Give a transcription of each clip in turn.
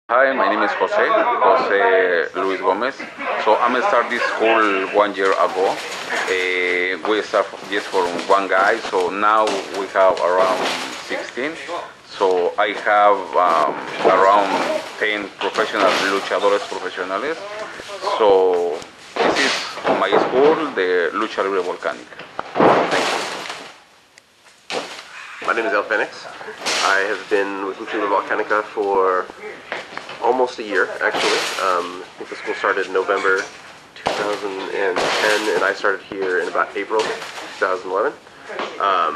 Hi, my name is Jose Luis Gomez. So I'm start this school 1 year ago. We start just from one guy, so now we have around 16. So I have around 10 professional luchadores profesionales. So this is my school, the Lucha Libre Volcánica. Thank you. My name is El Phoenix. I have been with Lucha Libre Volcánica for almost a year, actually. I think the school started in November 2010, and I started here in about April 2011. I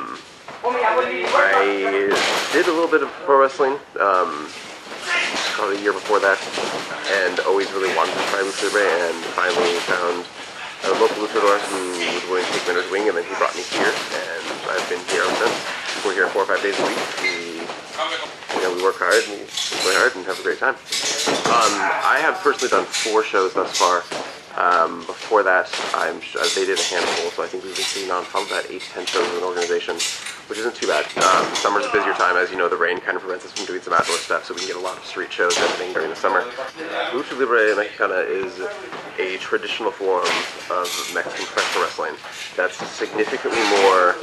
did a little bit of pro wrestling, probably a year before that, and always really wanted to try Lucha Libre, and finally found a local luchador who was willing to take me under his wing, and then he brought me here, and I've been here ever since. We're here 4 or 5 days a week. We work hard and we play hard and have a great time. I have personally done 4 shows thus far. Before that, they did a handful, so I think we've been sitting on probably about 8 to 10 shows as an organization, which isn't too bad. Summer's a busier time, as you know. The rain kind of prevents us from doing some outdoor stuff, so we can get a lot of street shows and everything during the summer. Lucha Libre Mexicana is a traditional form of Mexican professional wrestling that's significantly more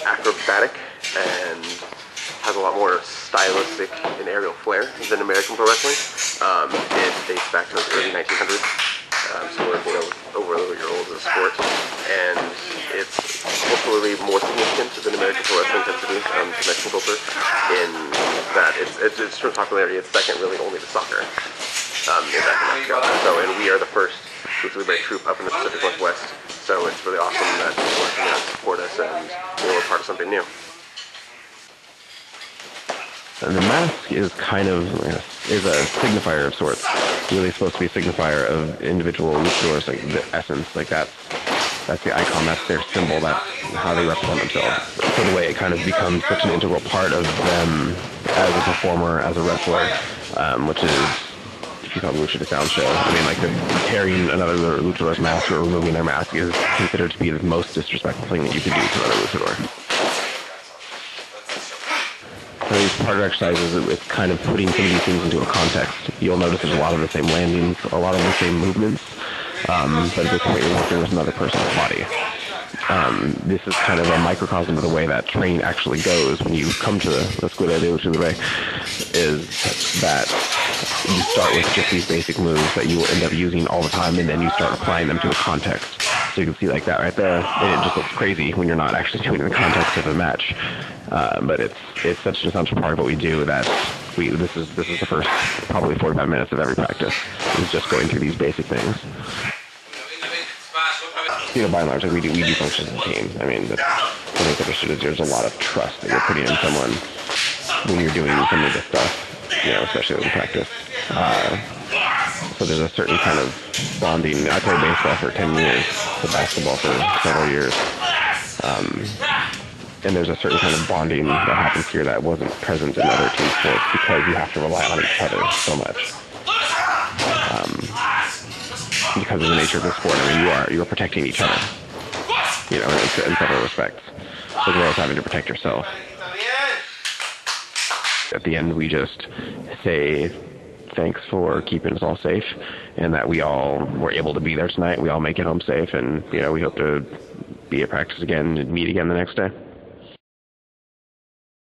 acrobatic and has a lot more stylistic and aerial flair than American pro wrestling. It dates back to the early 1900s, so we're over a year old as a sport, and it's culturally more significant than American pro wrestling tends to be to Mexican culture, in that it's from popularity, it's second really only to soccer in Mexico. So, and we are the first Lucha Libre troupe up in the Pacific Northwest, so it's really awesome that people are coming out to support us, and we're part of something new. And the mask is kind of is a signifier of sorts. Really supposed to be a signifier of individual luchadors, like the essence, like that's the icon, that's their symbol, that's how they represent themselves. So the way it kind of becomes such an integral part of them as a performer, as a wrestler, which is, if you call the Lucha Sound show, I mean, like carrying another luchador's mask or removing their mask is considered to be the most disrespectful thing that you can do to another luchador. So these partner exercises, it's kind of putting some of these things into a context. You'll notice there's a lot of the same landings, a lot of the same movements, but at this point you're working with another person's body. This is kind of a microcosm of the way that training actually goes when you come to the Escuela de Lucha Libre, is that you start with just these basic moves that you will end up using all the time, and then you start applying them to a context. So you can see like that right there, and it just looks crazy when you're not actually doing it in the context of a match. But it's such an essential part of what we do that this is the first probably 45 minutes of every practice, is just going through these basic things. By and large, like we do function as a team. I mean, what I understood is there's a lot of trust that you're putting in someone when you're doing some of this stuff, especially in practice. So there's a certain kind of bonding. I played baseball for 10 years, basketball for several years. And there's a certain kind of bonding that happens here that wasn't present in other team sports, because you have to rely on each other so much. Because of the nature of the sport, I mean, you are protecting each other, in several respects, as well as having to protect yourself. At the end, we just say thanks for keeping us all safe, and that we all were able to be there tonight. We all make it home safe, and we hope to be at practice again and meet again the next day.